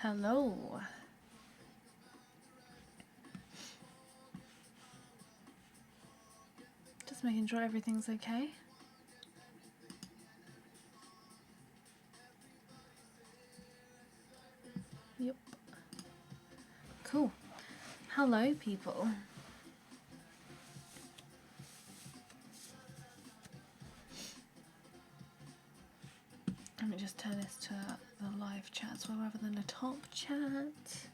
Hello. Just making sure everything's okay. Yep. Cool. Hello, people. Let me just turn this to the live chat as well rather than the top chat.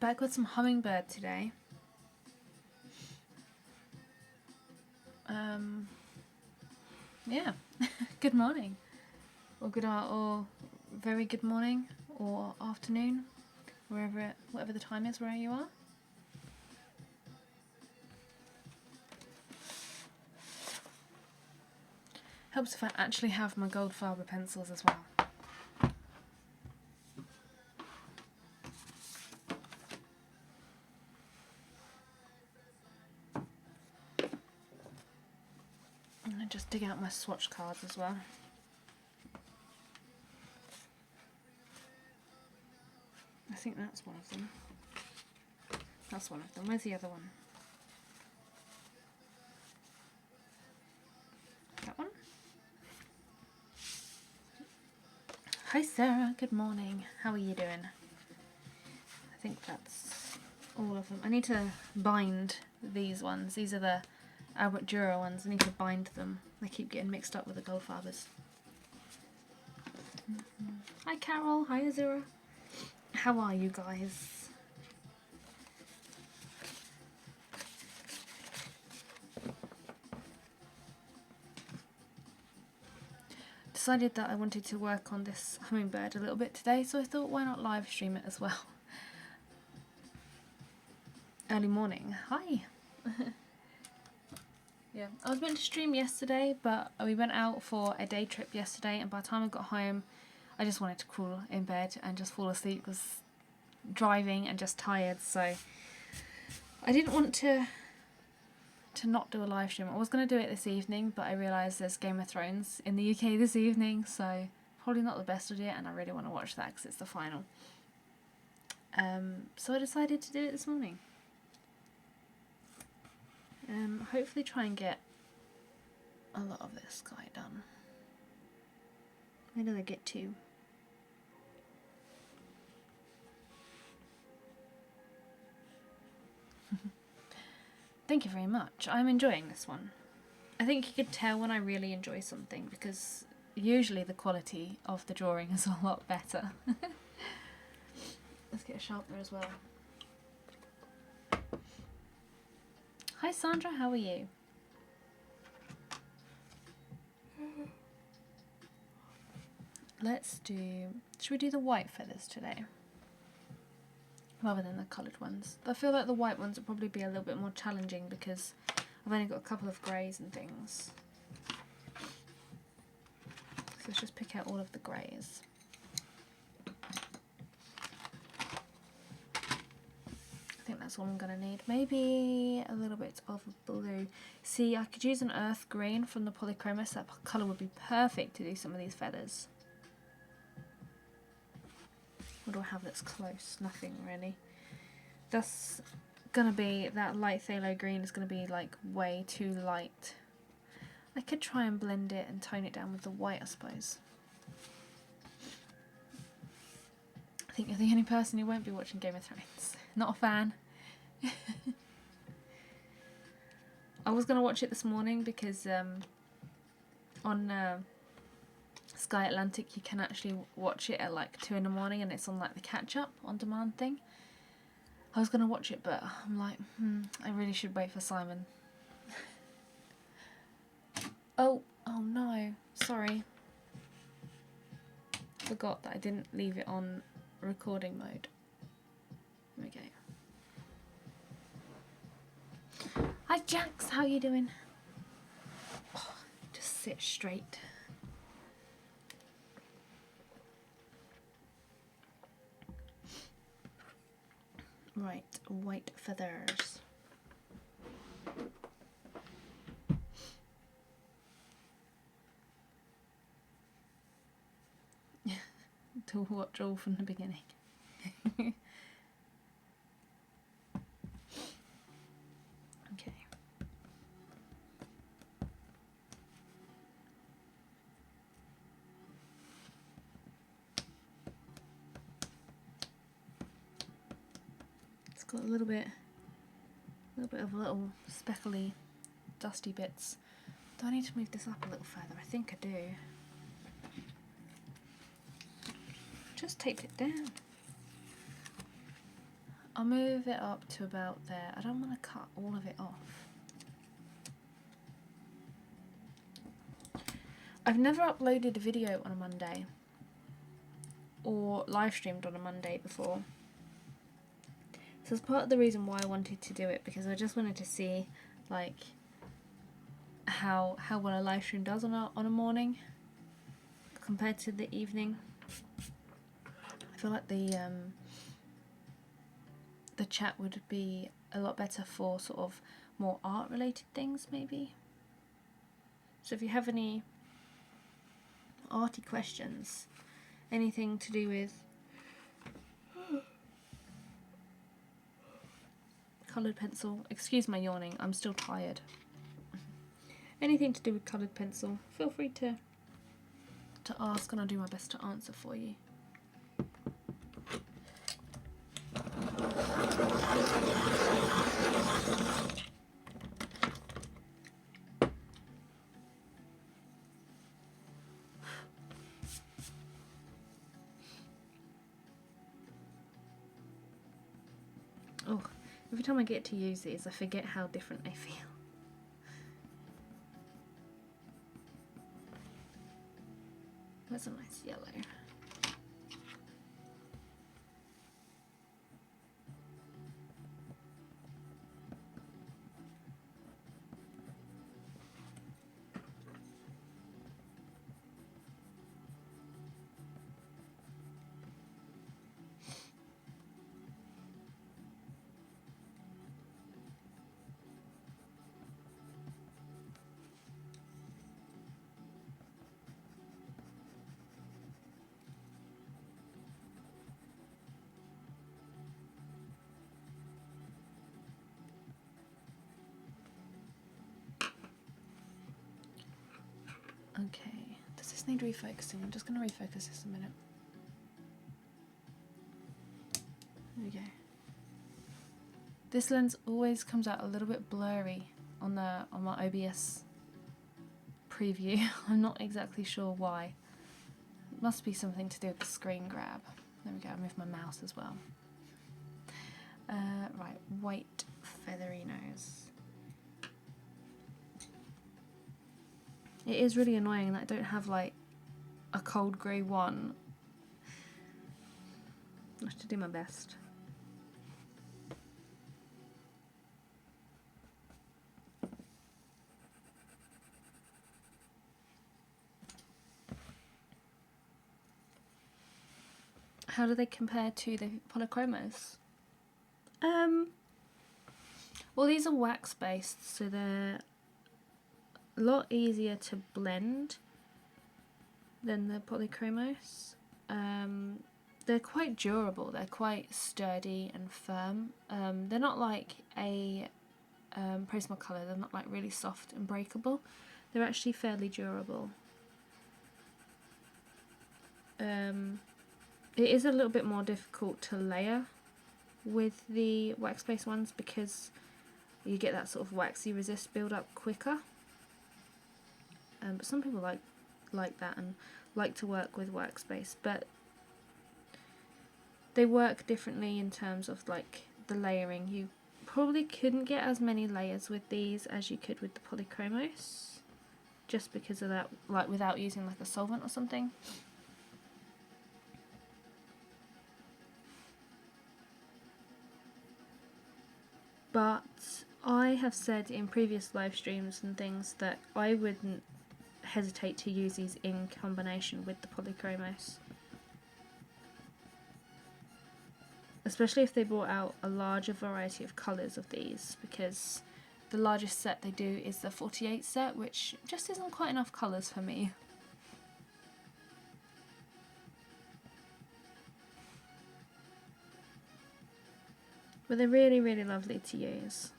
Back with some Hummingbird today. Yeah. Good morning, or very good morning, or afternoon, whatever the time is where you are. Helps if I actually have my GOLDFABER pencils as well. And I just dig out my swatch cards as well. I think that's one of them. That's one of them. Where's the other one? That one? Hi Sarah, good morning. How are you doing? I think that's all of them. I need to bind these ones. These are the Albert Dürer ones. I need to bind them. They keep getting mixed up with the GOLDFABERs. Hi Carol, hi Azura. How are you guys? Decided that I wanted to work on this Hummingbird a little bit today, so I thought why not live stream it as well. Early morning. Hi. Yeah, I was meant to stream yesterday, but we went out for a day trip yesterday, and by the time I got home I just wanted to crawl in bed and just fall asleep because driving and just tired, so I didn't want to not do a live stream. I was going to do it this evening, but I realised there's Game of Thrones in the UK this evening, so probably not the best idea, and I really want to watch that because it's the final. So I decided to do it this morning. Hopefully try and get a lot of this guy done. Where did I get to? Thank you very much. I'm enjoying this one. I think you could tell when I really enjoy something because usually the quality of the drawing is a lot better. Let's get a sharpener as well. Hi Sandra, how are you? Should we do the white feathers today? Rather than the coloured ones. I feel like the white ones will probably be a little bit more challenging because I've only got a couple of greys and things. So let's just pick out all of the greys. I think that's all I'm going to need. Maybe a little bit of blue. See, I could use an earth green from the Polychromos. That colour would be perfect to do some of these feathers. What do I have that's close? Nothing really. That's gonna be, that light phthalo green is gonna be like way too light. I could try and blend it and tone it down with the white, I suppose. I think you're the only person who won't be watching Game of Thrones. Not a fan. I was gonna watch it this morning because on Sky Atlantic you can actually watch it at like 2 in the morning and it's on like the catch up on demand thing. I was going to watch it, but I'm like, I really should wait for Simon. Oh no, sorry. Forgot that I didn't leave it on recording mode. There we go. Hi Jax, how you doing? Oh, just sit straight. Right, white feathers. to watch all from the beginning. Okay. It's got a little bit of little speckly, dusty bits. Do I need to move this up a little further? I think I do. Just taped it down. I'll move it up to about there. I don't want to cut all of it off. I've never uploaded a video on a Monday or live streamed on a Monday before. So it's part of the reason why I wanted to do it, because I just wanted to see like how well a live stream does on a morning compared to the evening. I feel like the chat would be a lot better for sort of more art related things maybe. So if you have any arty questions, anything to do with coloured pencil, excuse my yawning, I'm still tired. Anything to do with coloured pencil, feel free to ask and I'll do my best to answer for you. Oh, every time I get to use these I forget how different they feel. That's a nice yellow. Okay, does this need refocusing? I'm just going to refocus this a minute. There we go. This lens always comes out a little bit blurry on my OBS preview. I'm not exactly sure why. It must be something to do with the screen grab. There we go, I moved my mouse as well. Right, white feathery nose. It is really annoying that I don't have like a cold grey one. I have to do my best. How do they compare to the polychromos? Well, these are wax based, so they're a lot easier to blend than the polychromos. They're quite durable, they're quite sturdy and firm. They're not like a Prisma colour, they're not like really soft and breakable. They're actually fairly durable. It is a little bit more difficult to layer with the wax-based ones because you get that sort of waxy resist build up quicker. But some people like that and like to work with wax-based, but they work differently in terms of like the layering. You probably couldn't get as many layers with these as you could with the polychromos, just because of that, like without using like a solvent or something. But I have said in previous live streams and things that I wouldn't hesitate to use these in combination with the polychromos, especially if they brought out a larger variety of colours of these, because the largest set they do is the 48 set, which just isn't quite enough colours for me. But they're really, really lovely to use.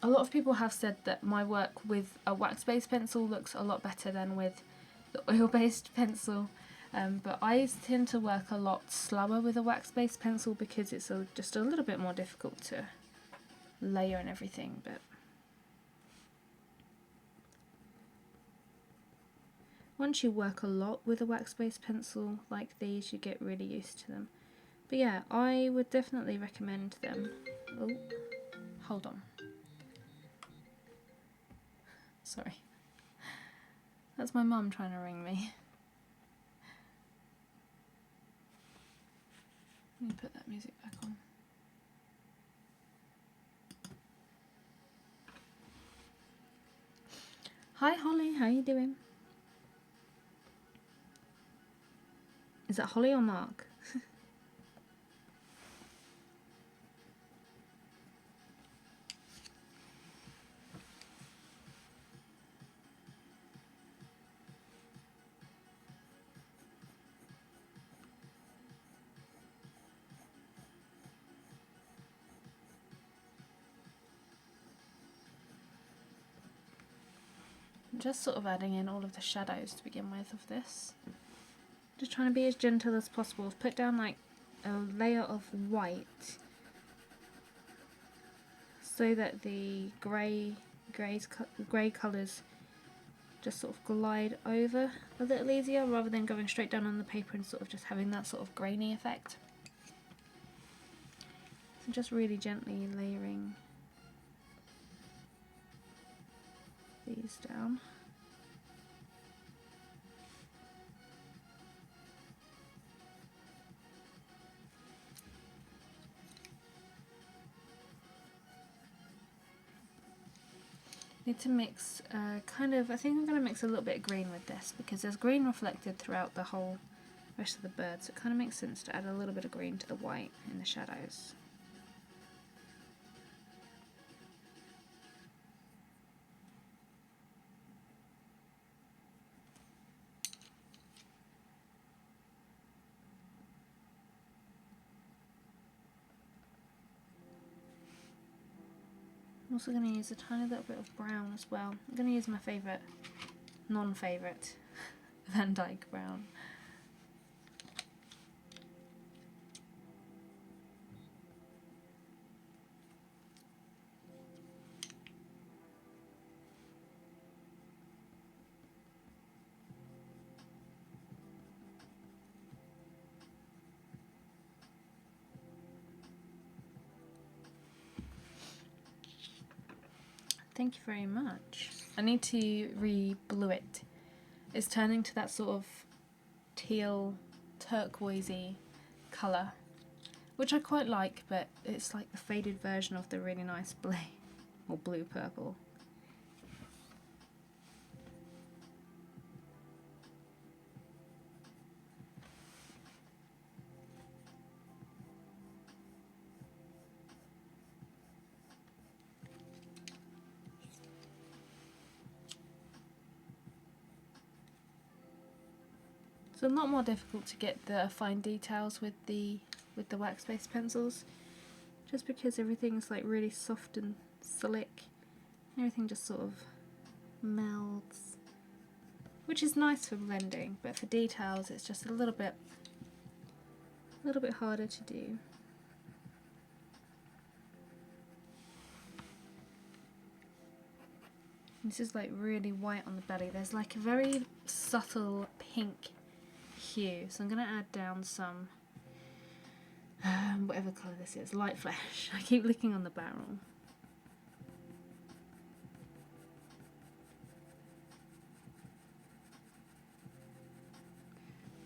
A lot of people have said that my work with a wax-based pencil looks a lot better than with the oil-based pencil. But I tend to work a lot slower with a wax-based pencil because it's just a little bit more difficult to layer and everything. But once you work a lot with a wax-based pencil like these, you get really used to them. But yeah, I would definitely recommend them. Oh, hold on. Sorry. That's my mum trying to ring me. Let me put that music back on. Hi Holly, how are you doing? Is that Holly or Mark? I'm just sort of adding in all of the shadows to begin with of this. Just trying to be as gentle as possible. I've put down like a layer of white so that the grey colours just sort of glide over a little easier rather than going straight down on the paper and sort of just having that sort of grainy effect. So just really gently layering these down. Need to mix I think I'm going to mix a little bit of green with this because there's green reflected throughout the whole rest of the bird, so it kind of makes sense to add a little bit of green to the white in the shadows. I'm also going to use a tiny little bit of brown as well. I'm going to use my favourite, non-favourite Van Dyke brown. Thank you very much. I need to re-blue it. It's turning to that sort of teal, turquoisey colour, which I quite like, but it's like the faded version of the really nice blue, or blue-purple. It's a lot more difficult to get the fine details with the wax-based pencils, just because everything's like really soft and slick. Everything just sort of melds, which is nice for blending, but for details it's just a little bit harder to do. This is like really white on the belly. There's like a very subtle pink hue, so I'm going to add down some whatever colour this is, light flesh. I keep looking on the barrel.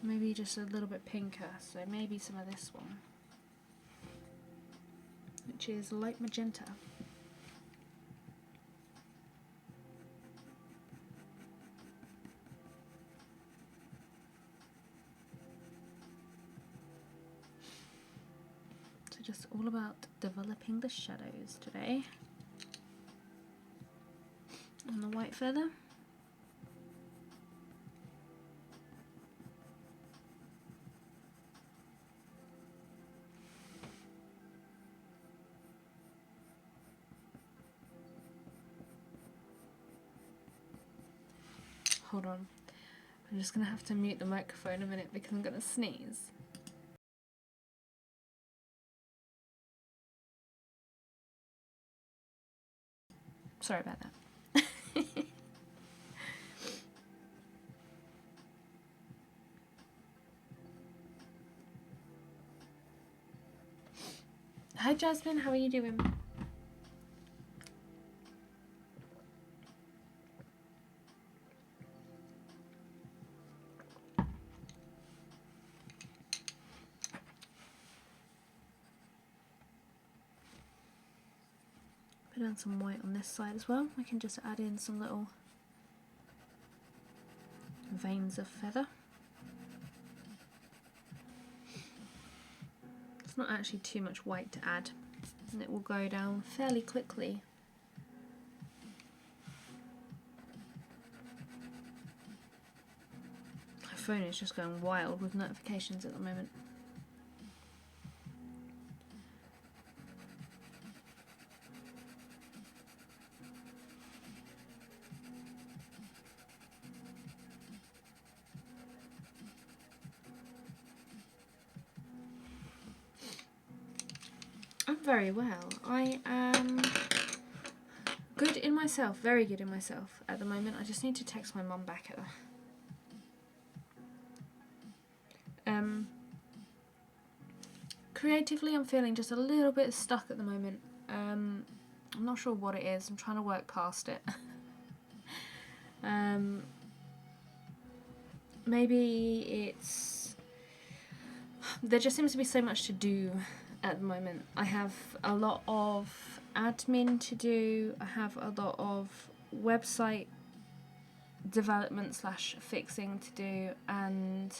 Maybe just a little bit pinker, so maybe some of this one, which is light magenta. Just all about developing the shadows today on the white feather. Hold on. I'm just going to have to mute the microphone a minute because I'm going to sneeze. Sorry about that. Hi Jasmine, how are you doing? Put on some white on this side as well. We can just add in some little veins of feather. It's not actually too much white to add, and it will go down fairly quickly. My phone is just going wild with notifications at the moment. I'm very well. I am good in myself, very good in myself at the moment. I just need to text my mum back at her. Creatively, I'm feeling just a little bit stuck at the moment. I'm not sure what it is. I'm trying to work past it. Maybe it's... There just seems to be so much to do at the moment. I have a lot of admin to do. I have a lot of website development / fixing to do, and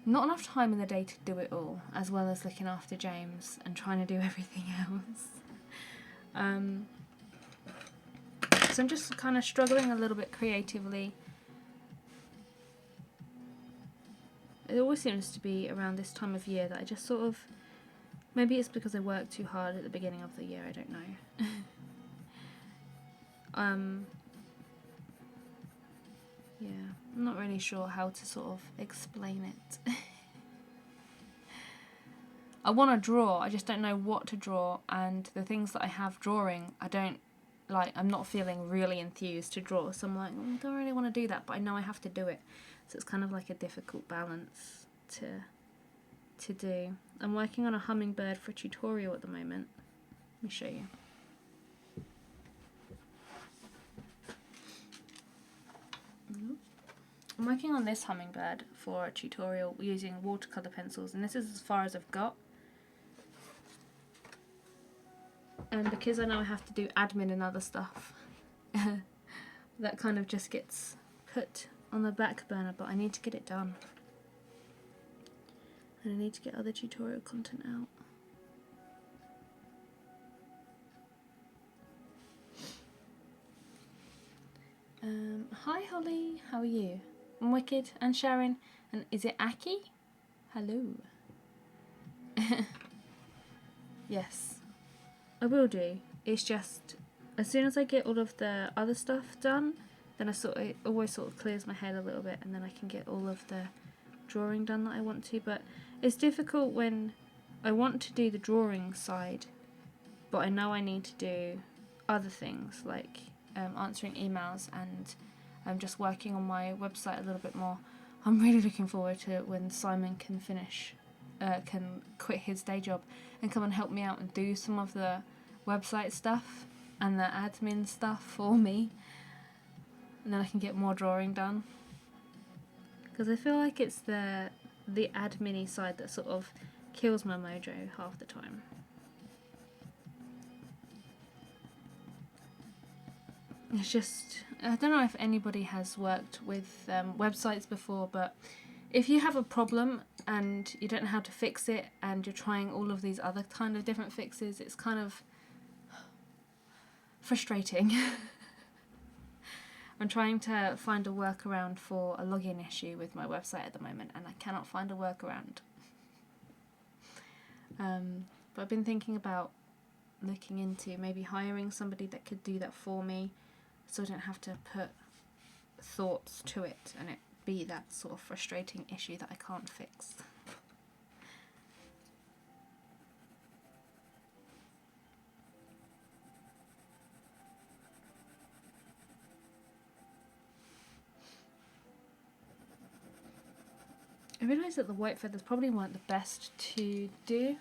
not enough time in the day to do it all, as well as looking after James and trying to do everything else. So I'm just kind of struggling a little bit creatively. It always seems to be around this time of year that I just sort of... Maybe it's because I work too hard at the beginning of the year, I don't know. Yeah, I'm not really sure how to sort of explain it. I want to draw, I just don't know what to draw, and the things that I have drawing, I'm not feeling really enthused to draw, so I'm like, I don't really want to do that, but I know I have to do it. So it's kind of like a difficult balance to do. I'm working on a hummingbird for a tutorial at the moment. Let me show you. I'm working on this hummingbird for a tutorial using watercolour pencils, and this is as far as I've got. And because I know I have to do admin and other stuff, that kind of just gets put on the back burner, but I need to get it done. And I need to get other tutorial content out. Hi Holly, how are you? I'm wicked. And Sharon, and is it Aki? Hello. Yes, I will do. It's just, as soon as I get all of the other stuff done, then it always sort of clears my head a little bit, and then I can get all of the drawing done that I want to. But it's difficult when I want to do the drawing side, but I know I need to do other things like answering emails, and I'm just working on my website a little bit more. I'm really looking forward to when Simon can quit his day job and come and help me out and do some of the website stuff and the admin stuff for me, and then I can get more drawing done, because I feel like it's the admin-y side that sort of kills my mojo half the time. It's just, I don't know if anybody has worked with websites before, but if you have a problem and you don't know how to fix it and you're trying all of these other kind of different fixes, it's kind of frustrating. I'm trying to find a workaround for a login issue with my website at the moment, and I cannot find a workaround. But I've been thinking about looking into maybe hiring somebody that could do that for me, so I don't have to put thoughts to it and it be that sort of frustrating issue that I can't fix. I realised that the white feathers probably weren't the best to do.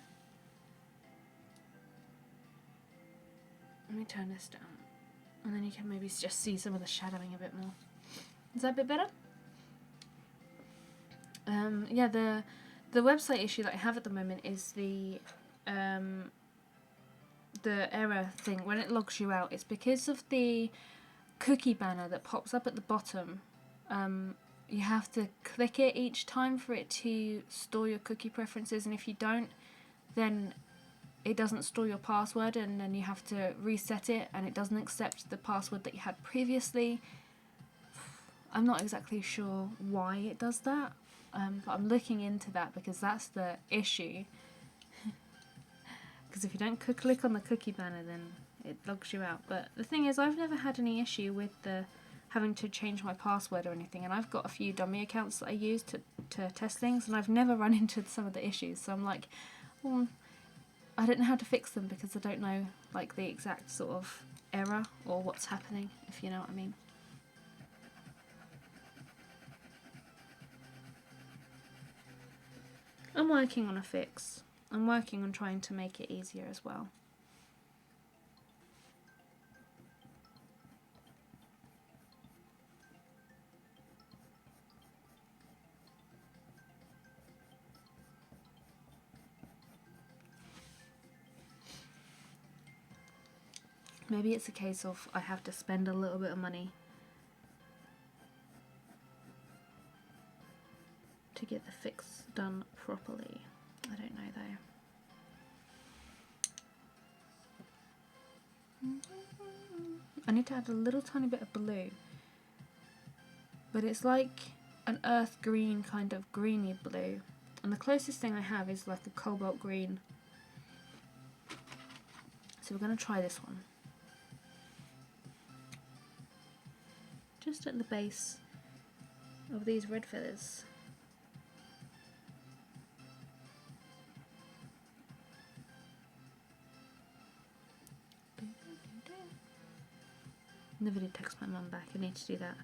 Let me turn this down, and then you can maybe just see some of the shadowing a bit more. Is that a bit better? Yeah, the website issue that I have at the moment is the error thing when it logs you out. It's because of the cookie banner that pops up at the bottom. You have to click it each time for it to store your cookie preferences, and if you don't, then it doesn't store your password, and then you have to reset it, and it doesn't accept the password that you had previously. I'm not exactly sure why it does that, but I'm looking into that because that's the issue. Because if you don't click on the cookie banner, then it logs you out. But the thing is, I've never had any issue with the having to change my password or anything, and I've got a few dummy accounts that I use to test things, and I've never run into some of the issues. So I'm like, well, I don't know how to fix them because I don't know like the exact sort of error or what's happening, if you know what I mean. I'm working on a fix. I'm working on trying to make it easier as well. Maybe it's a case of I have to spend a little bit of money to get the fix done properly. I don't know though. I need to add a little tiny bit of blue, but it's like an earth green, kind of greeny blue, and the closest thing I have is like a cobalt green. So we're going to try this one. Just at the base of these red feathers. Never did text my mum back, I need to do that.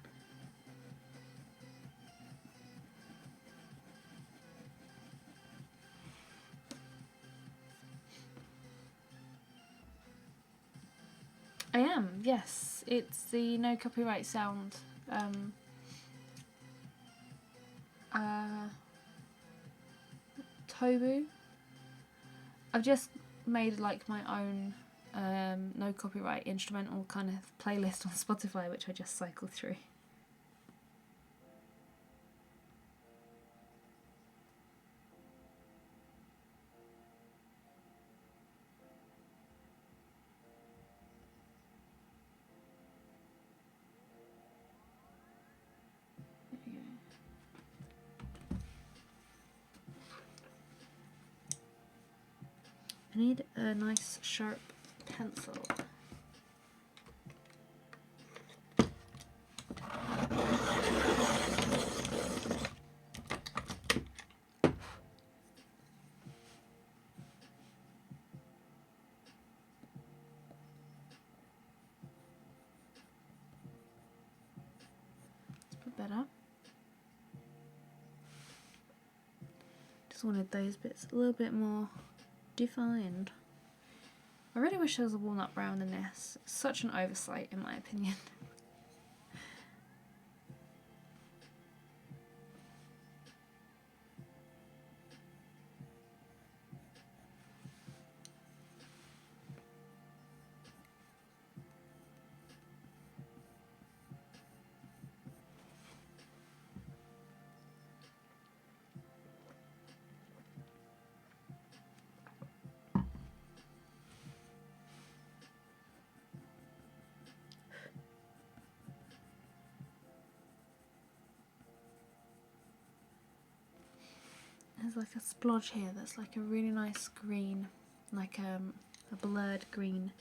I am, yes. It's the no copyright sound. Tobu. I've just made like my own no copyright instrumental kind of playlist on Spotify, which I just cycle through. I need a nice sharp pencil. Let's put better. Just wanted those bits a little bit more defined. I really wish there was a walnut brown in this. It's such an oversight in my opinion. There's like a splodge here that's like a really nice green, like a blurred green.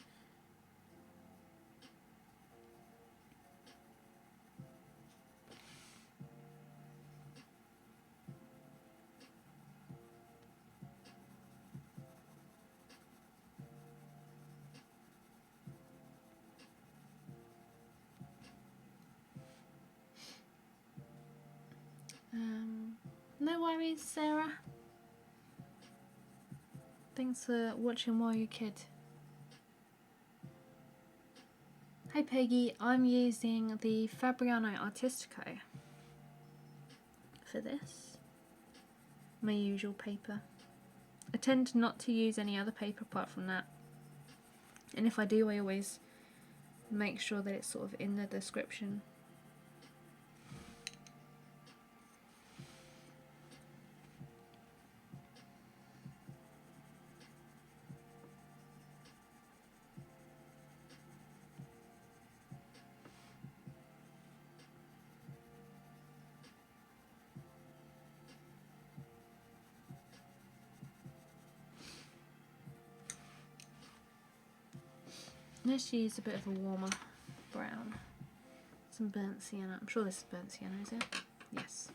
No worries, Sarah. Thanks for watching while you're a kid. Hey Peggy, I'm using the Fabriano Artistico for this. My usual paper. I tend not to use any other paper apart from that. And if I do, I always make sure that it's sort of in the description. Let's use a bit of a warmer brown. Some burnt sienna. I'm sure this is burnt sienna, is it? Yes.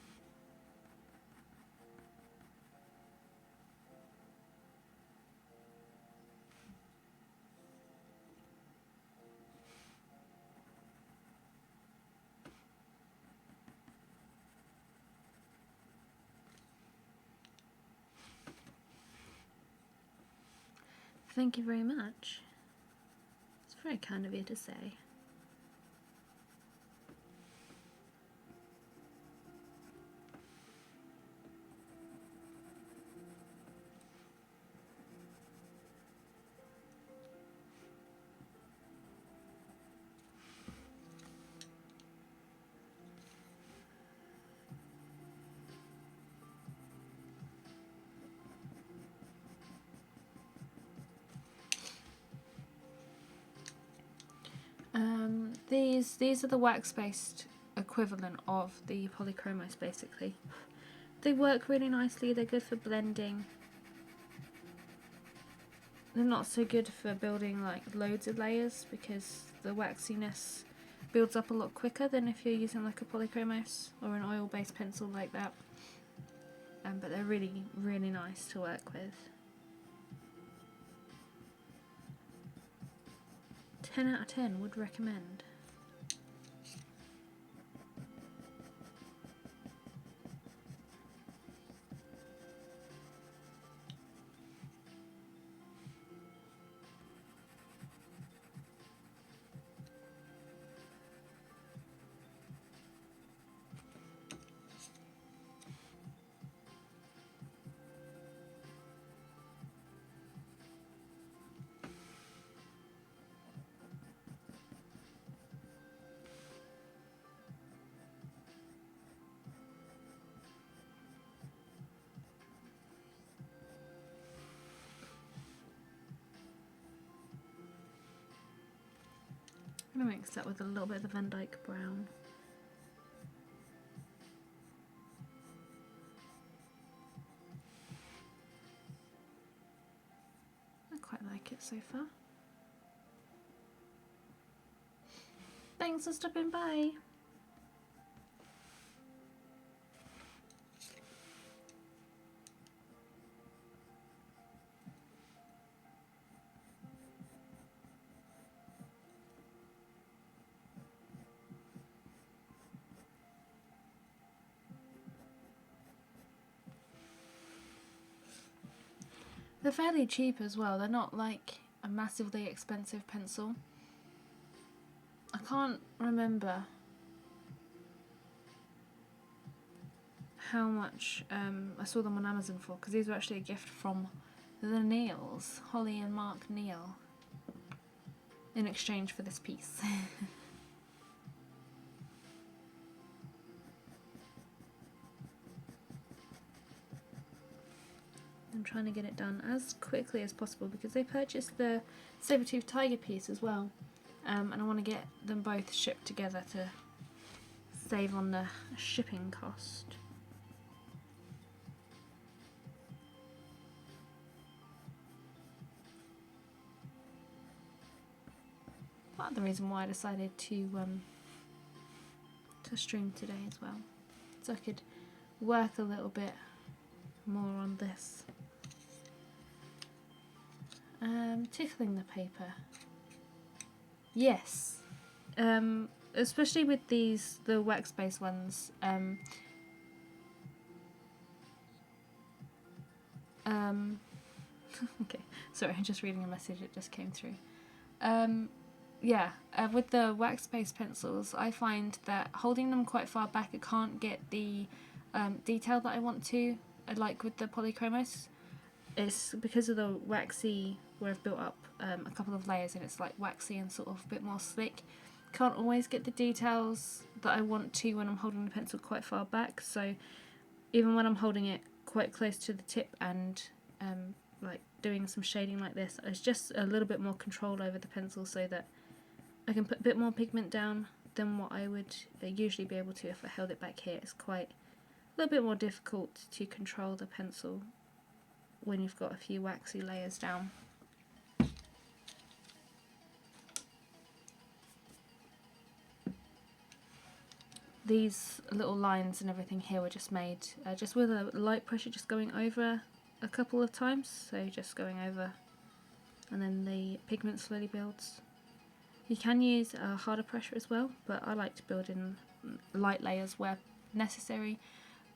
Thank you very much. It's very kind of you to say. These are the wax-based equivalent of the polychromos, basically. They work really nicely, they're good for blending. They're not so good for building like loads of layers because the waxiness builds up a lot quicker than if you're using like a polychromos or an oil-based pencil like that. But they're really, really nice to work with. 10 out of 10 would recommend. I'm going to mix that with a little bit of the Van Dyke brown. I quite like it so far. Thanks for stopping by. They're fairly cheap as well, they're not like a massively expensive pencil. I can't remember how much I saw them on Amazon for, because these were actually a gift from the Neils, Holly and Mark Neil, in exchange for this piece. I'm trying to get it done as quickly as possible because they purchased the saber-tooth tiger piece as well, and I want to get them both shipped together to save on the shipping cost. Part of the reason why I decided to stream today as well, so I could work a little bit more on this. Tickling the paper. Yes. Especially with these, the wax-based ones, Okay, sorry, I'm just reading a message that just came through. With the wax-based pencils, I find that holding them quite far back, I can't get the detail that I want to, like with the polychromos. It's because of the waxy, where I've built up a couple of layers and it's like waxy and sort of a bit more slick. Can't always get the details that I want to when I'm holding the pencil quite far back, so even when I'm holding it quite close to the tip and like doing some shading like this, it's just a little bit more control over the pencil so that I can put a bit more pigment down than what I would usually be able to if I held it back here. It's quite a little bit more difficult to control the pencil when you've got a few waxy layers down. These little lines and everything here were just made just with a light pressure, just going over a couple of times, so just going over and then the pigment slowly builds. You can use a harder pressure as well, but I like to build in light layers where necessary.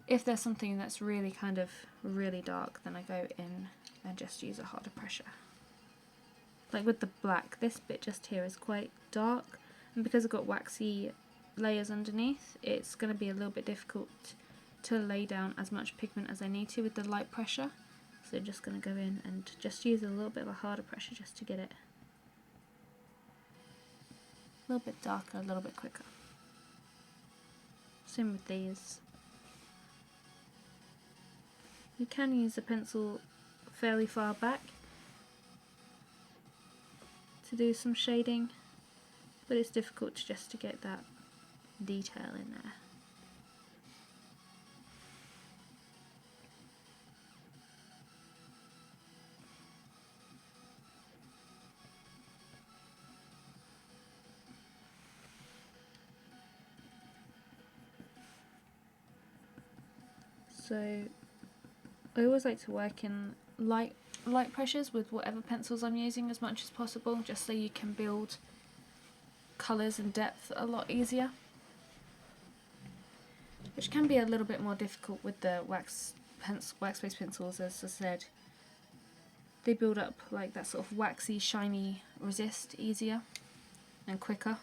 If there's something that's really kind of really dark, then I go in and just use a harder pressure. Like with the black, this bit just here is quite dark, and because I've got waxy layers underneath, it's going to be a little bit difficult to lay down as much pigment as I need to with the light pressure. So just going to go in and just use a little bit of a harder pressure just to get it a little bit darker, a little bit quicker. Same with these. You can use the pencil fairly far back to do some shading, but it's difficult just to get that detail in there. So I always like to work in light pressures with whatever pencils I'm using as much as possible, just so you can build colours and depth a lot easier, which can be a little bit more difficult with the wax-based pencils. As I said, they build up like that sort of waxy, shiny resist easier and quicker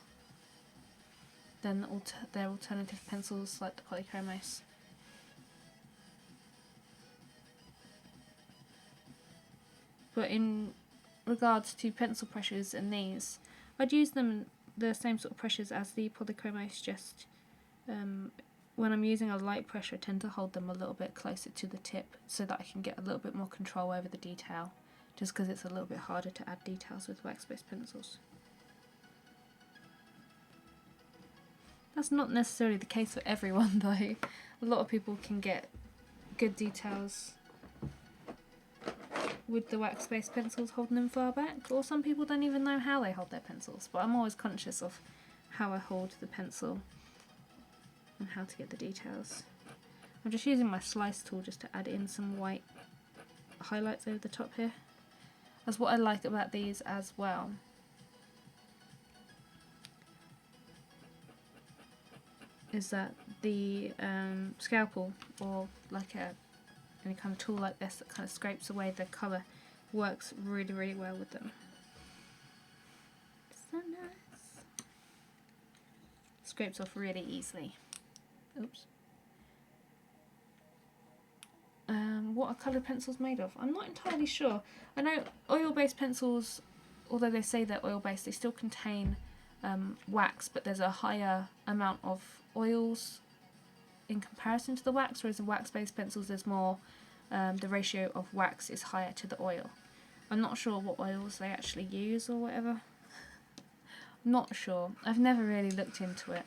than their alternative pencils like the polychromos. But in regards to pencil pressures and these, I'd use them the same sort of pressures as the polychromos, just when I'm using a light pressure I tend to hold them a little bit closer to the tip so that I can get a little bit more control over the detail, just because it's a little bit harder to add details with wax-based pencils. That's not necessarily the case for everyone though. A lot of people can get good details with the wax-based pencils holding them far back, or some people don't even know how they hold their pencils, but I'm always conscious of how I hold the pencil and how to get the details. I'm just using my slice tool just to add in some white highlights over the top here. That's what I like about these as well. Is that the scalpel, or like any kind of tool like this that kind of scrapes away the colour, works really, really well with them. So nice. Scrapes off really easily. Oops. What are coloured pencils made of? I'm not entirely sure. I know oil-based pencils, although they say they're oil-based, they still contain wax, but there's a higher amount of oils in comparison to the wax, whereas in wax-based pencils there's more, the ratio of wax is higher to the oil. I'm not sure what oils they actually use or whatever. I'm not sure. I've never really looked into it.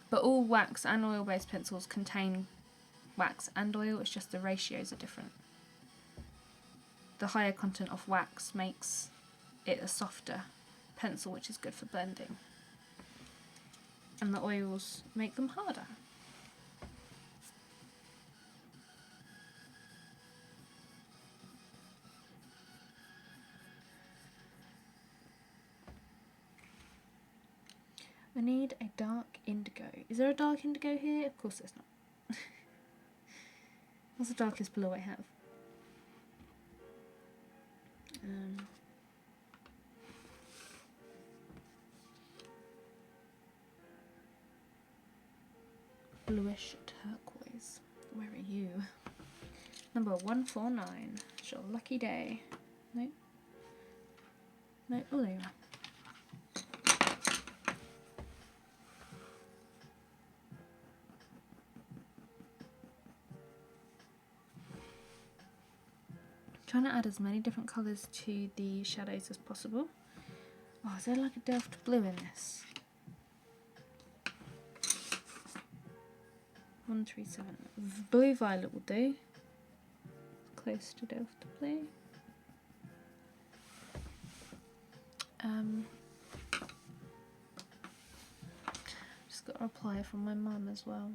But all wax and oil-based pencils contain wax and oil, it's just the ratios are different. The higher content of wax makes it a softer pencil, which is good for blending. And the oils make them harder. I need a dark indigo. Is there a dark indigo here? Of course there's not. What's the darkest blue I have? Bluish turquoise. Where are you? Number 149. It's your lucky day. Nope. Nope. Oh, there you are. Trying to add as many different colours to the shadows as possible. Oh, is there like a Delft blue in this? 137. Blue violet will do. Close to Delft blue. Just got a reply from my mum as well.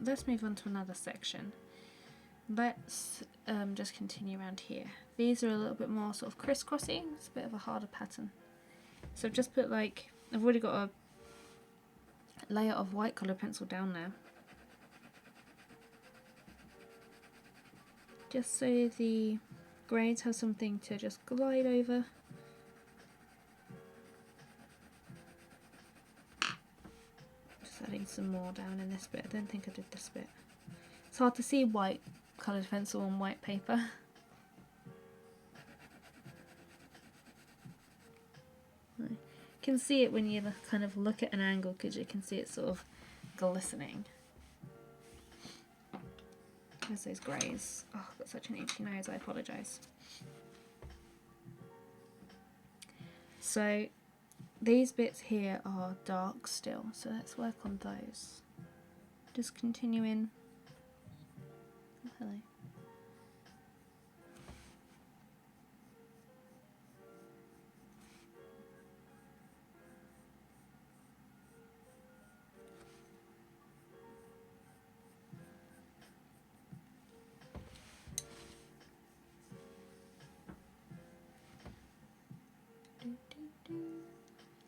Let's move on to another section. Let's just continue around here. These are a little bit more sort of crisscrossy. It's a bit of a harder pattern. So I've just put like, I've already got a layer of white coloured pencil down there. Just so the grades have something to just glide over. Adding some more down in this bit. I don't think I did this bit. It's hard to see white coloured pencil on white paper. You can see it when you kind of look at an angle because you can see it sort of glistening. There's those greys. Oh, I've got such an itchy nose, I apologise. So these bits here are dark still, so let's work on those. Just continuing. Oh, hello.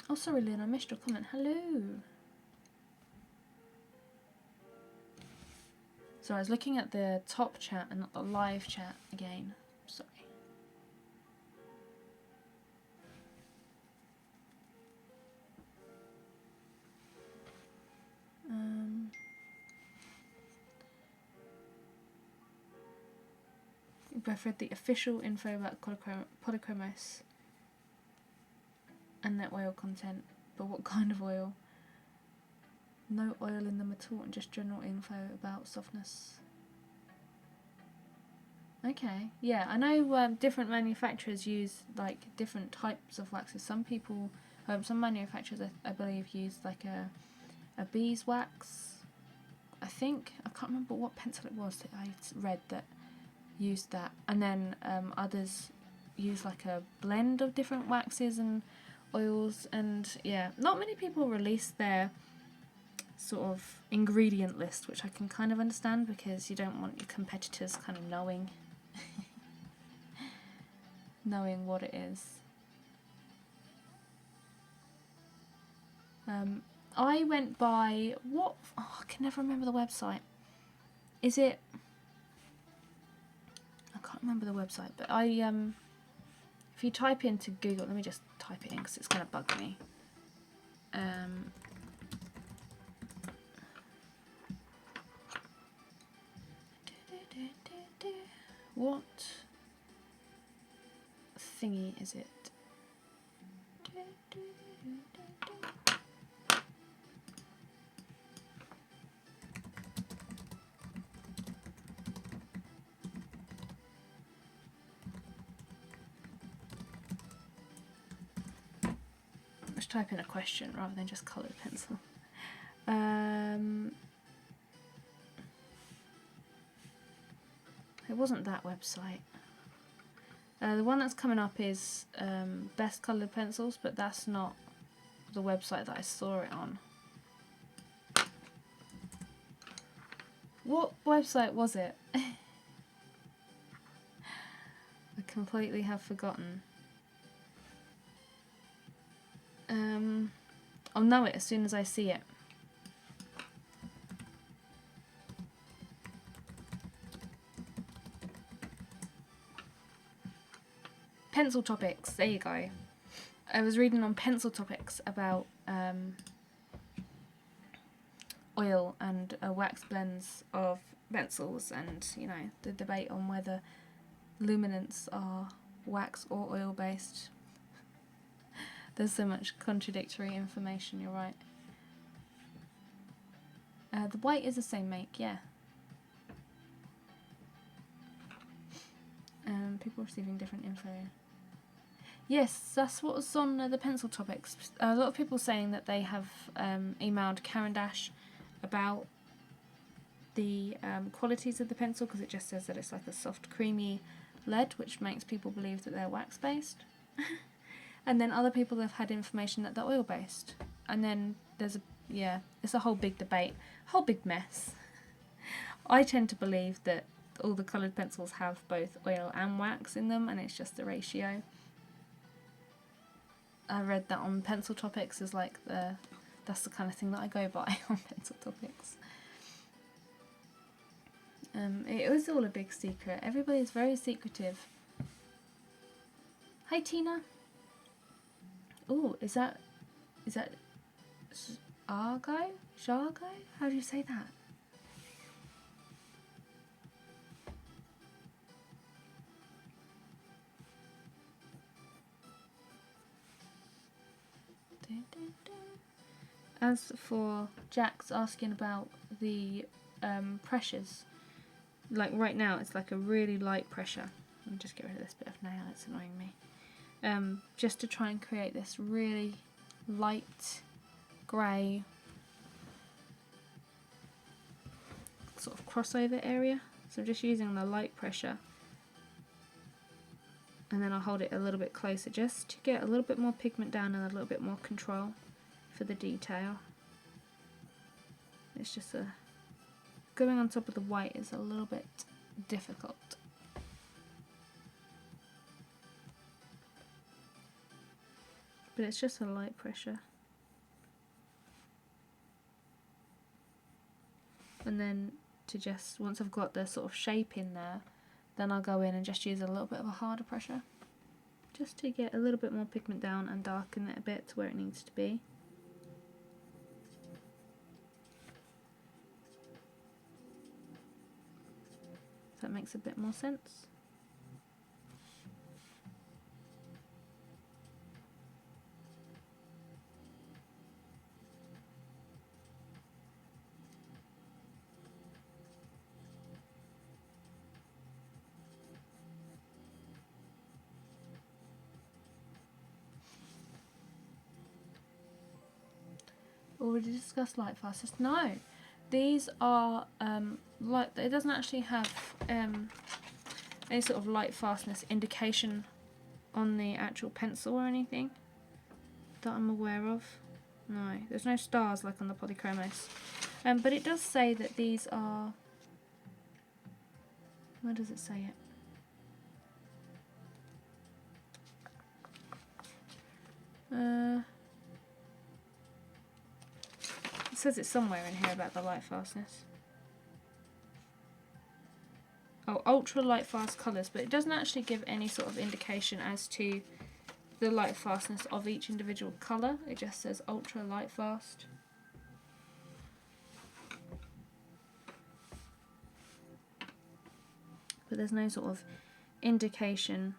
Oh, sorry, Lynn, I missed your comment. Hello. So I was looking at the top chat and not the live chat again. Sorry. I've read the official info about polychromos and their oil content, but what kind of oil? No oil in them at all, and just general info about softness. Okay, yeah, I know different manufacturers use like different types of waxes. Some people, some manufacturers I believe use like a beeswax. I think, I can't remember what pencil it was that I read that used that, and then others use like a blend of different waxes and oils, and yeah, not many people release their sort of ingredient list, which I can kind of understand because you don't want your competitors kind of knowing what it is. I went by what, oh, I can never remember the website. Is it, I can't remember the website, but I if you type into Google, let me just type it in because it's going to bug me. What thingy is it? Let's type in a question rather than just coloured pencil. It wasn't that website. The one that's coming up is best coloured pencils, but that's not the website that I saw it on. What website was it? I completely have forgotten. I'll know it as soon as I see it. Pencil Topics, there you go. I was reading on Pencil Topics about oil and wax blends of pencils, and you know, the debate on whether luminants are wax or oil based. There's so much contradictory information, you're right. The white is the same make, yeah. People receiving different info. Yes, that's what was on the Pencil Topics. A lot of people saying that they have emailed Caran d'Ache about the qualities of the pencil, because it just says that it's like a soft, creamy lead, which makes people believe that they're wax-based. And then other people have had information that they're oil-based. And then there's it's a whole big debate, whole big mess. I tend to believe that all the coloured pencils have both oil and wax in them, and it's just the ratio. I read that on Pencil Topics is like that's the kind of thing that I go by on Pencil Topics. It was all a big secret. Everybody's very secretive. Hi Tina. Oh, is that Argo? Jargo? How do you say that? As for Jack's asking about the pressures, like right now it's like a really light pressure. Let me just get rid of this bit of nail, it's annoying me. Just to try and create this really light grey sort of crossover area. So I'm just using the light pressure, and then I'll hold it a little bit closer just to get a little bit more pigment down and a little bit more control for the detail. It's just going on top of the white is a little bit difficult. But it's just a light pressure. And then to just, once I've got the sort of shape in there, then I'll go in and just use a little bit of a harder pressure, just to get a little bit more pigment down and darken it a bit to where it needs to be. If that makes a bit more sense. Already discussed light fastness? No, these are light. It doesn't actually have any sort of light fastness indication on the actual pencil or anything that I'm aware of. No, there's no stars like on the polychromos. But it does say that these are. Where does it say it? It says it somewhere in here about the light fastness. Oh, ultra light fast colours, but it doesn't actually give any sort of indication as to the light fastness of each individual colour. It just says ultra light fast. But there's no sort of indication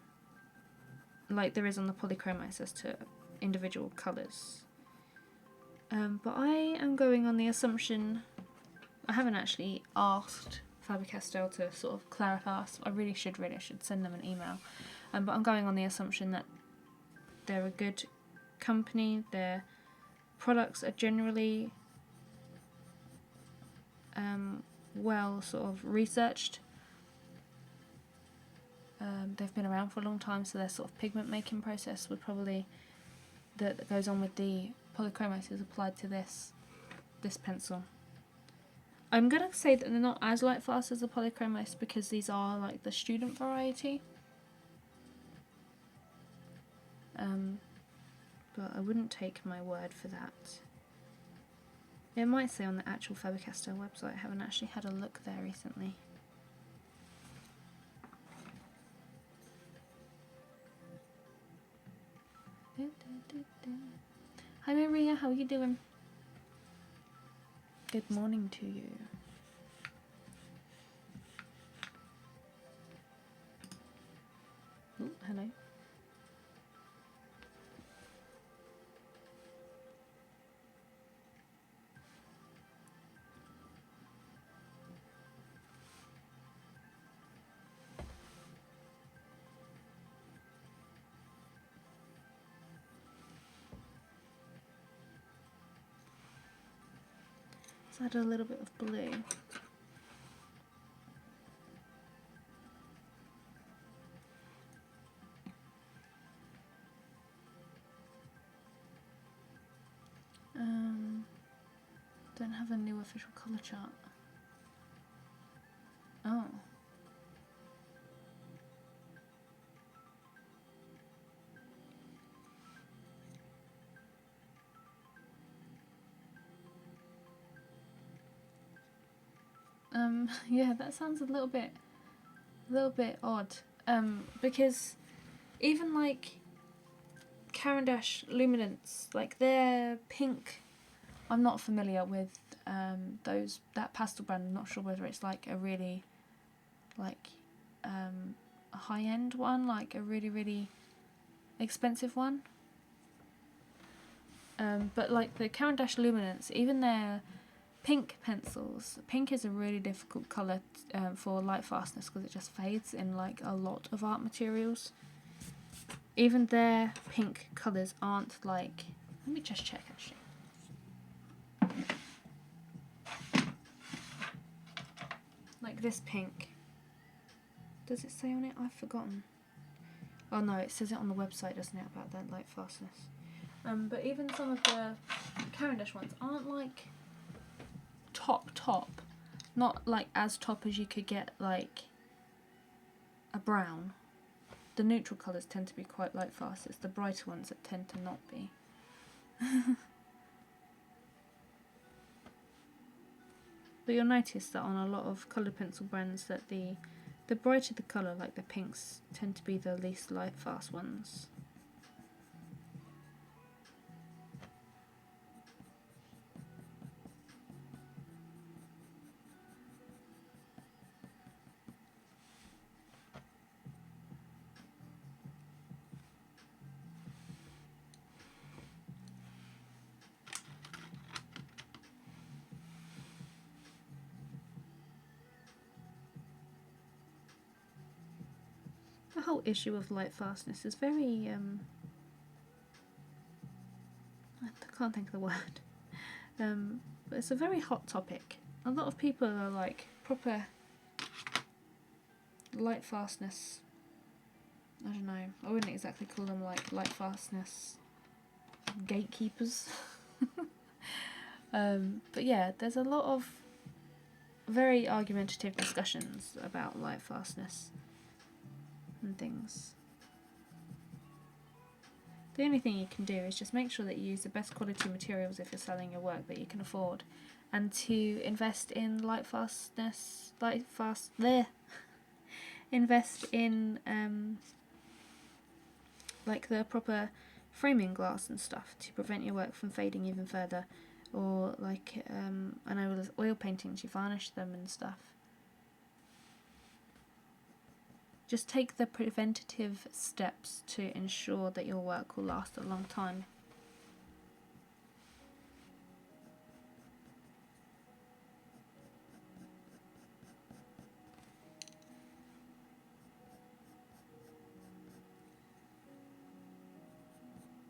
like there is on the polychromos as to individual colours. But I am going on the assumption, I haven't actually asked Faber-Castell to sort of clarify. I really should send them an email. But I'm going on the assumption that they're a good company, their products are generally well sort of researched. They've been around for a long time, so their sort of pigment making process would probably, that goes on with the polychromos is applied to this pencil. I'm gonna say that they're not as light fast as the polychromos because these are like the student variety. But I wouldn't take my word for that. It might say on the actual Faber-Castell website. I haven't actually had a look there recently. Hi Maria, how are you doing? Good morning to you. Oh, hello. Let's add a little bit of blue. Don't have a new official colour chart. Oh. Yeah, that sounds a little bit odd. Because even like Caran d'Ache Luminance, like their pink, I'm not familiar with that pastel brand. I'm not sure whether it's like a really like a high end one, like a really expensive one. But like the Caran d'Ache Luminance, even their pink pencils, pink is a really difficult colour for light fastness because it just fades in like a lot of art materials. Even their pink colours aren't like, let me just check actually. Like this pink, does it say on it? I've forgotten. Oh no, it says it on the website, doesn't it, about that light fastness. But even some of the Caran d'Ache ones aren't like top, not like as top as you could get like a brown. The neutral colours tend to be quite light fast. It's the brighter ones that tend to not be. But you'll notice that on a lot of coloured pencil brands that the brighter the colour, like the pinks, tend to be the least light fast ones. The whole issue of light fastness is very I can't think of the word. But it's a very hot topic. A lot of people are like proper light fastness. I don't know. I wouldn't exactly call them like light fastness gatekeepers. But yeah, there's a lot of very argumentative discussions about light fastness and things. The only thing you can do is just make sure that you use the best quality materials if you're selling your work that you can afford, and to invest in invest in like the proper framing glass and stuff to prevent your work from fading even further, or like I know with oil paintings you varnish them and stuff. Just take the preventative steps to ensure that your work will last a long time.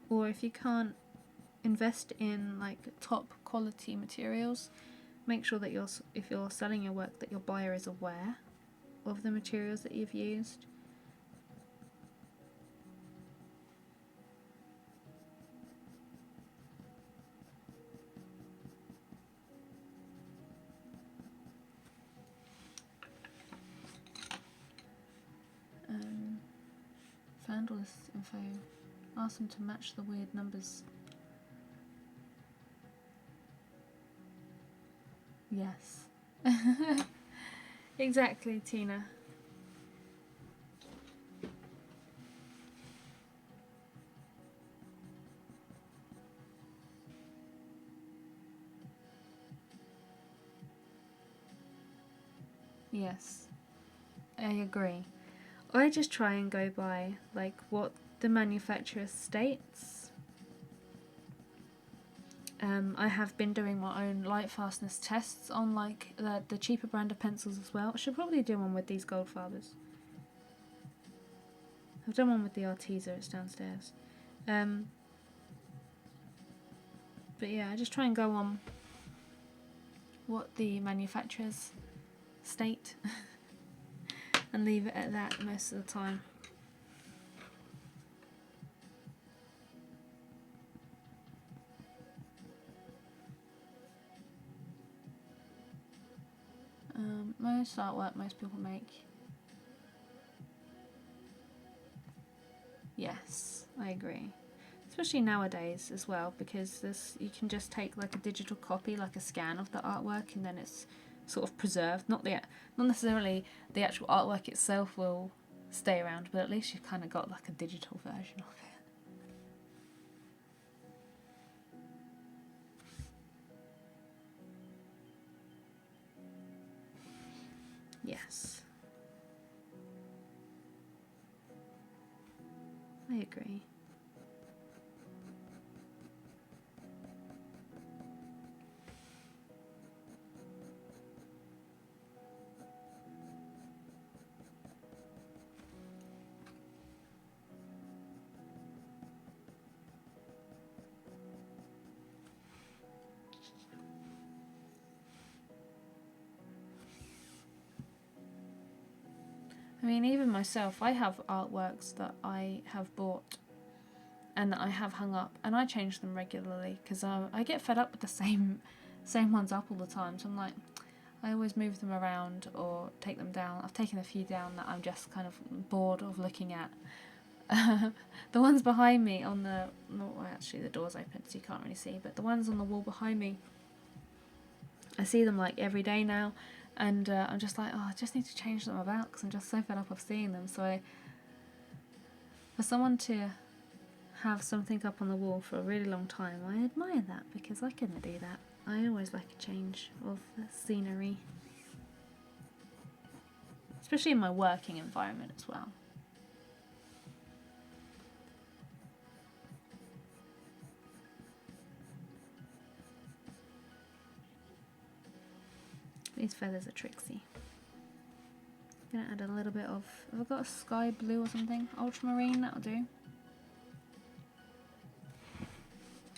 Or if you can't invest in like top quality materials, make sure that if you're selling your work, that your buyer is aware of the materials that you've used. found all this info. Ask them to match the weird numbers. Yes. Exactly, Tina. Yes, I agree. I just try and go by like what the manufacturer states. I have been doing my own light fastness tests on like the cheaper brand of pencils as well. I should probably do one with these GOLDFABERs. I've done one with the Arteza, it's downstairs. But yeah, I just try and go on what the manufacturers state and leave it at that most of the time. Most artwork most people make. Yes, I agree. Especially nowadays as well, because you can just take like a digital copy, like a scan of the artwork, and then it's sort of preserved. Not necessarily the actual artwork itself will stay around, but at least you've kind of got like a digital version of it. Yes, I agree. I mean, even myself, I have artworks that I have bought and that I have hung up, and I change them regularly because I get fed up with the same ones up all the time. So I'm like, I always move them around or take them down. I've taken a few down that I'm just kind of bored of looking at. The ones behind me on the... well, actually the door's open so you can't really see, but the ones on the wall behind me, I see them like every day now, and I'm just like, oh, I just need to change them about because I'm just so fed up of seeing them. So for someone to have something up on the wall for a really long time, I admire that because I couldn't do that. I always like a change of scenery, especially in my working environment as well. These feathers are tricksy. I'm gonna add a little bit of... have I got a sky blue or something? Ultramarine, that'll do.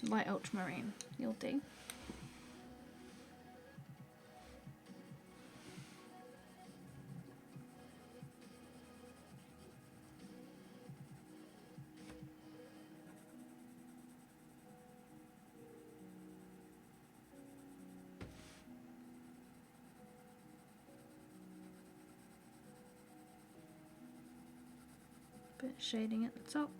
Light ultramarine, you'll do. Bit of shading at the top.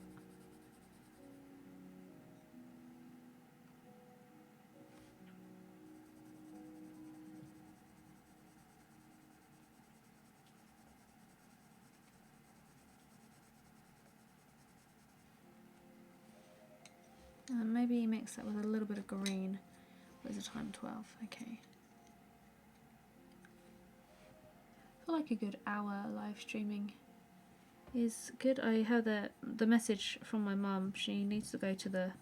And maybe mix that with a little bit of green. Where's the time? 12. Okay. I feel like a good hour live streaming is good. I heard the message from my mum. She needs to go to the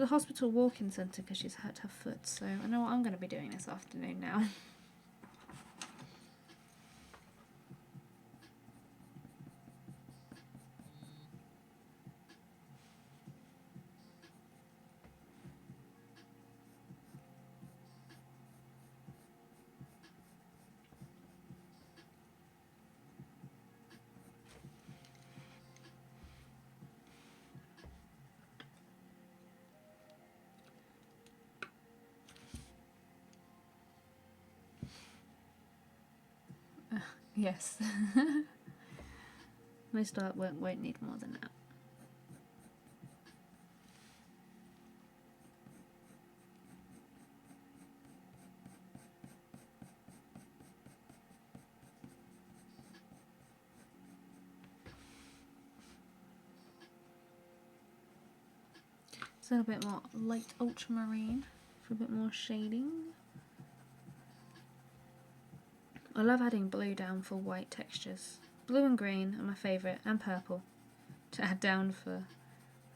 hospital walk-in centre because she's hurt her foot. So I know what I'm going to be doing this afternoon now. Yes. Most artwork won't need more than that. A little bit more light ultramarine for a bit more shading. I love adding blue down for white textures. Blue and green are my favourite, and purple to add down for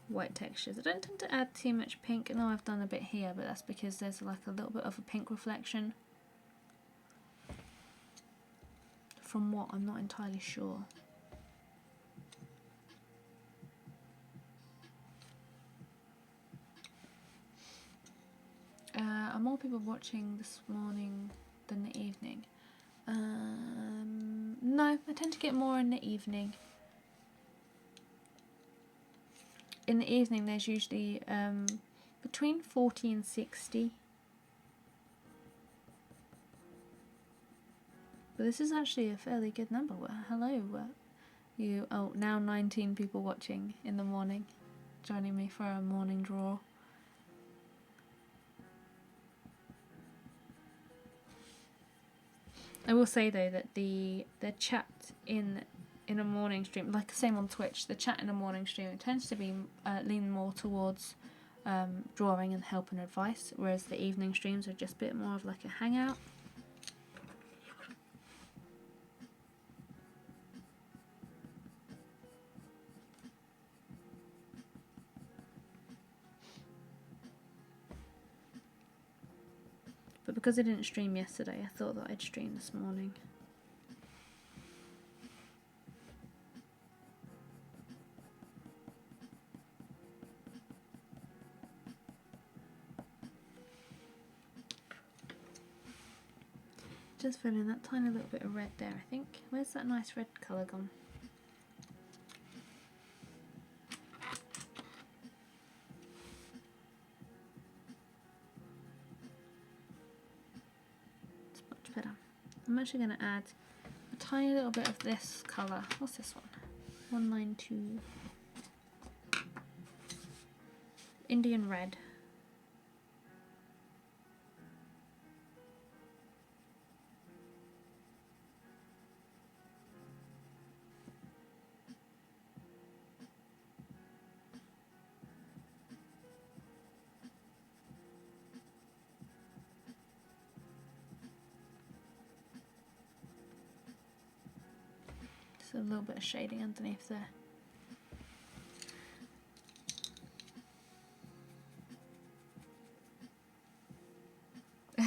white textures. I don't tend to add too much pink. I know I've done a bit here, but that's because there's like a little bit of a pink reflection. From what, I'm not entirely sure. Are more people watching this morning than the evening? No, I tend to get more in the evening. In the evening there's usually between 40 and 60. But this is actually a fairly good number. Well, hello, you. Oh, now 19 people watching in the morning, joining me for a morning draw. I will say though that the chat in a morning stream, like the same on Twitch, the chat in a morning stream tends to be lean more towards drawing and help and advice, whereas the evening streams are just a bit more of like a hangout. But because I didn't stream yesterday, I thought that I'd stream this morning. Just filling that tiny little bit of red there, I think. Where's that nice red colour gone? I'm actually going to add a tiny little bit of this colour. What's this one? 192. Indian red. A little bit of shading underneath there.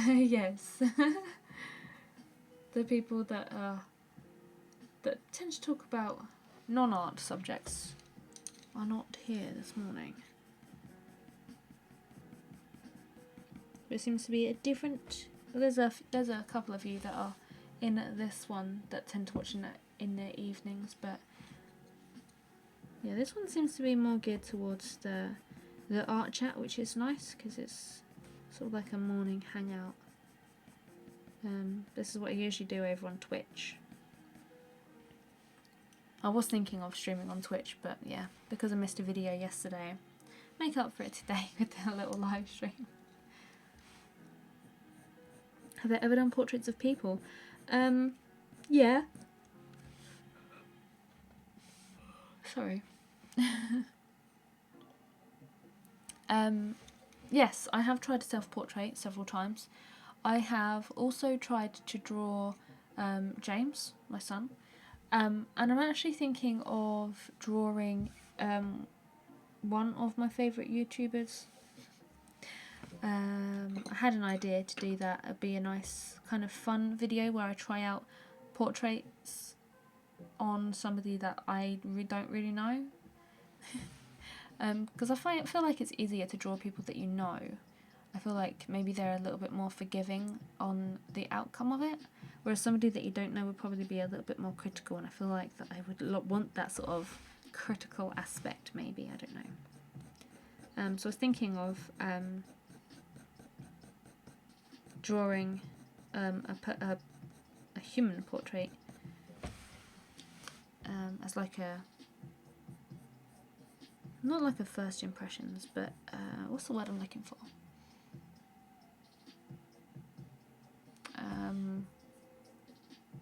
Yes. The people that tend to talk about non-art subjects are not here this morning. There seems to be a different. Well, there's a couple of you that are in this one that tend to watch in the evenings, but yeah, this one seems to be more geared towards the art chat, which is nice because it's sort of like a morning hangout. This is what I usually do over on Twitch. I was thinking of streaming on Twitch, but yeah, because I missed a video yesterday, make up for it today with a little live stream. Have I ever done portraits of people? Yeah. Sorry. Yes, I have tried to self-portrait several times. I have also tried to draw James, my son, and I'm actually thinking of drawing one of my favourite YouTubers. I had an idea to do that. It'd be a nice kind of fun video where I try out portraits on somebody that I don't really know. Because I feel like it's easier to draw people that you know. I feel like maybe they're a little bit more forgiving on the outcome of it, whereas somebody that you don't know would probably be a little bit more critical, and I feel like that I would want that sort of critical aspect, maybe, I don't know. So I was thinking of drawing a human portrait as as like a, not like a first impressions, but what's the word I'm looking for?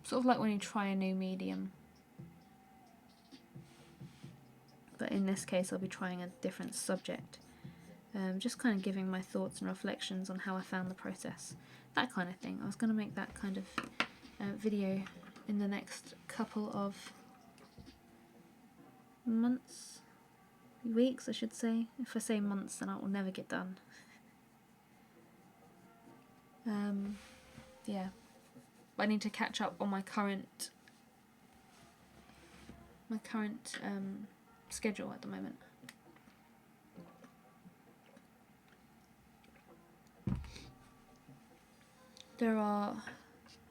Sort of like when you try a new medium. But in this case I'll be trying a different subject. Just kind of giving my thoughts and reflections on how I found the process. That kind of thing. I was going to make that kind of video in the next couple of months, weeks I should say. If I say months then it will never get done. Yeah, but I need to catch up on my current schedule at the moment.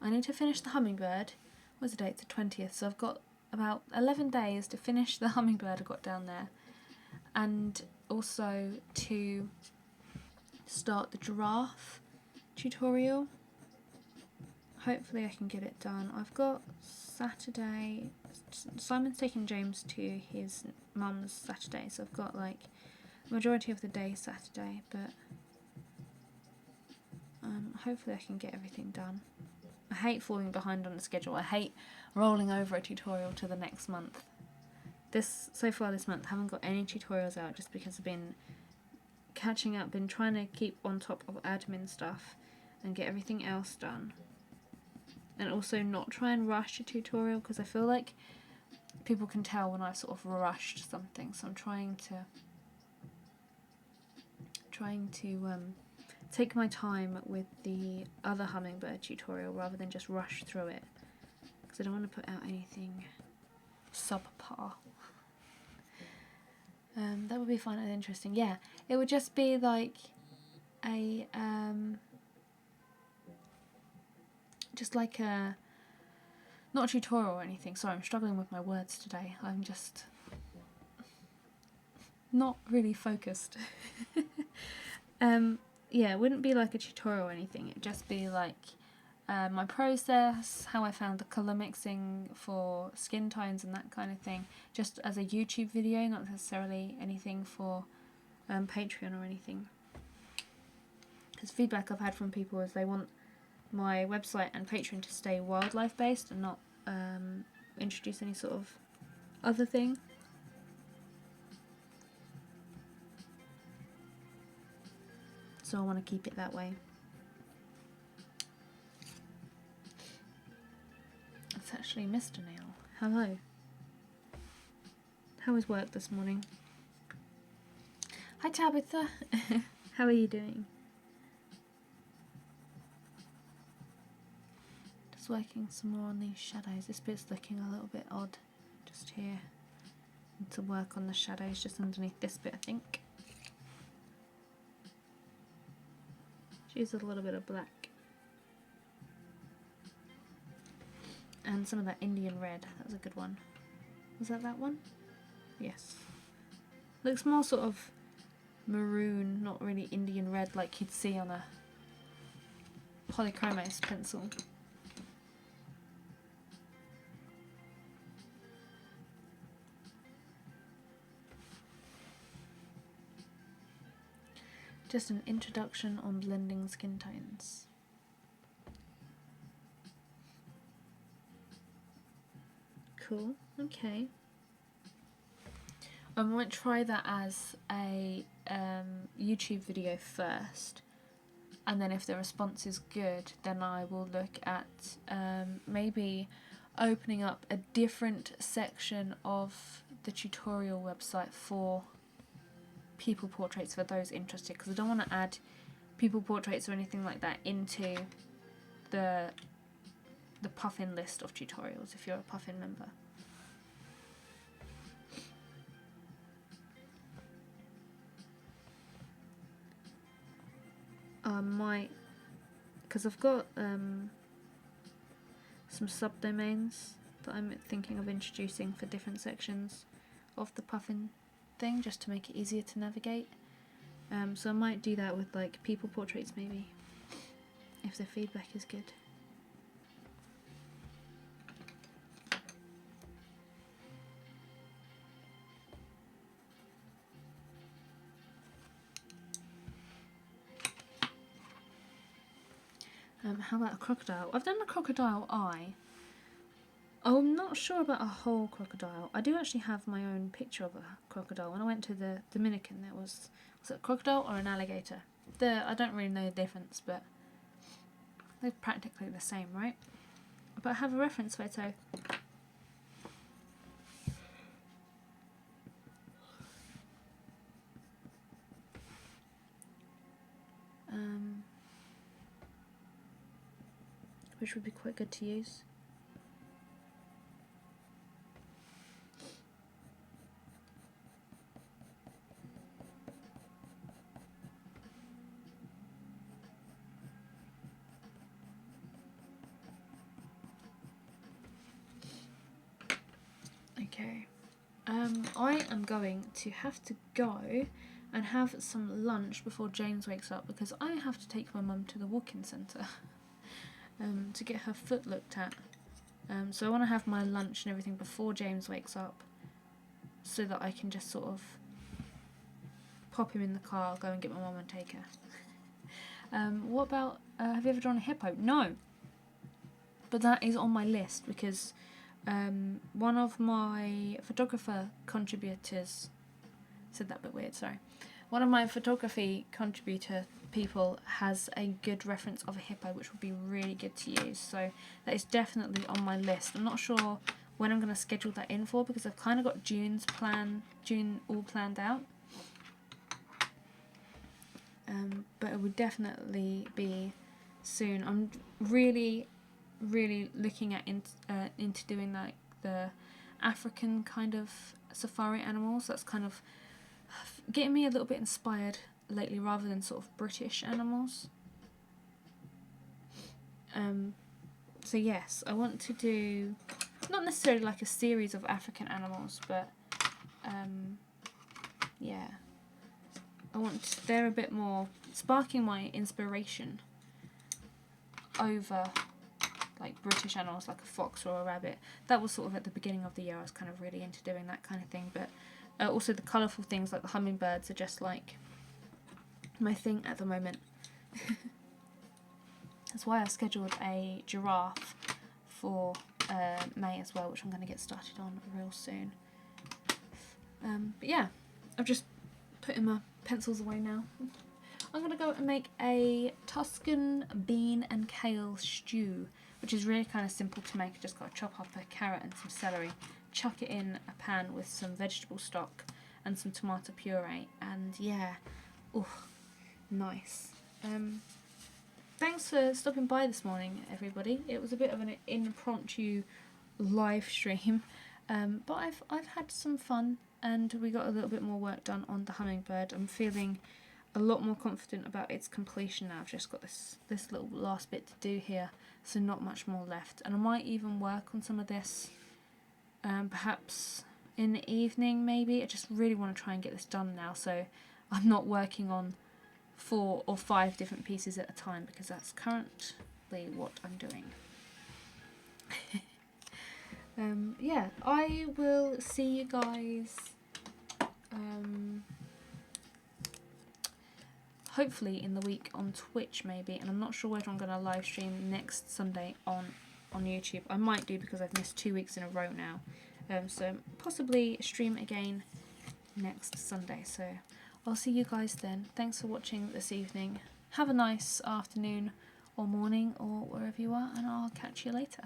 I need to finish the Hummingbird. What's the date? It's the 20th, so I've got about 11 days to finish the Hummingbird I got down there, and also to start the giraffe tutorial. Hopefully I can get it done. I've got Saturday. Simon's taking James to his mum's Saturday, so I've got like majority of the day Saturday, but hopefully I can get everything done. I hate falling behind on the schedule. I hate rolling over a tutorial to the next month. So far this month I haven't got any tutorials out just because I've been catching up, been trying to keep on top of admin stuff and get everything else done. And also not try and rush a tutorial, because I feel like people can tell when I've sort of rushed something, so I'm trying to take my time with the other Hummingbird tutorial rather than just rush through it, because I don't want to put out anything subpar. That would be fun and interesting. Yeah, it would just be like a just like a, not a tutorial or anything. Sorry, I'm struggling with my words today. I'm just not really focused. Yeah, it wouldn't be like a tutorial or anything. It'd just be like my process, how I found the colour mixing for skin tones and that kind of thing, just as a YouTube video, not necessarily anything for Patreon or anything. Because feedback I've had from people is they want my website and Patreon to stay wildlife based and not introduce any sort of other thing. So I want to keep it that way. It's actually Mr. Nail. Hello. How was work this morning? Hi Tabitha. How are you doing? Just working some more on these shadows. This bit's looking a little bit odd just here. Need to work on the shadows just underneath this bit, I think. Use a little bit of black and some of that Indian red. That was a good one. Was that one? Yes. Looks more sort of maroon, not really Indian red like you'd see on a polychromos pencil. Just an introduction on blending skin tones. Cool, okay. I might try that as a YouTube video first, and then if the response is good, then I will look at maybe opening up a different section of the tutorial website for people portraits for those interested, because I don't want to add people portraits or anything like that into the Puffin list of tutorials if you're a Puffin member. I might, because I've got some subdomains that I'm thinking of introducing for different sections of the Puffin thing, just to make it easier to navigate. So I might do that with like people portraits maybe, if the feedback is good. How about a crocodile? I've done a crocodile eye. I'm not sure about a whole crocodile. I do actually have my own picture of a crocodile. When I went to the Dominican, there was it a crocodile or an alligator? I don't really know the difference, but they're practically the same, right? But I have a reference photo. Which would be quite good to use. Okay, I am going to have to go and have some lunch before James wakes up, because I have to take my mum to the walk-in centre to get her foot looked at. So I want to have my lunch and everything before James wakes up, so that I can just sort of pop him in the car, go and get my mum and take her. What about, have you ever drawn a hippo? No, but that is on my list, because one of my photographer contributors, said that a bit weird, sorry. One of my photography contributor people has a good reference of a hippo, which would be really good to use. So that is definitely on my list. I'm not sure when I'm going to schedule that in for, because I've kind of got June all planned out. But it would definitely be soon. I'm really looking at into doing like the African kind of safari animals. That's kind of getting me a little bit inspired lately, rather than sort of British animals. So yes, I want to do not necessarily like a series of African animals, but yeah, they're a bit more sparking my inspiration over like British animals like a fox or a rabbit. That was sort of at the beginning of the year. I was kind of really into doing that kind of thing, but also the colourful things like the hummingbirds are just like my thing at the moment. That's why I scheduled a giraffe for May as well, which I'm going to get started on real soon. But yeah, I've just putting my pencils away now. I'm going to go and make a Tuscan bean and kale stew, which is really kind of simple to make. Just got to chop up a carrot and some celery, chuck it in a pan with some vegetable stock and some tomato puree, and yeah, oh, nice. Thanks for stopping by this morning, everybody. It was a bit of an impromptu live stream, but I've had some fun, and we got a little bit more work done on the hummingbird. I'm feeling a lot more confident about its completion now. I've just got this little last bit to do here, so not much more left, and I might even work on some of this perhaps in the evening maybe. I just really want to try and get this done now, so I'm not working on 4 or 5 different pieces at a time, because that's currently what I'm doing. Yeah, I will see you guys hopefully in the week on Twitch maybe, and I'm not sure whether I'm going to live stream next Sunday on YouTube. I might do, because I've missed 2 weeks in a row now, so possibly stream again next Sunday. So I'll see you guys then. Thanks for watching this evening. Have a nice afternoon or morning or wherever you are, and I'll catch you later.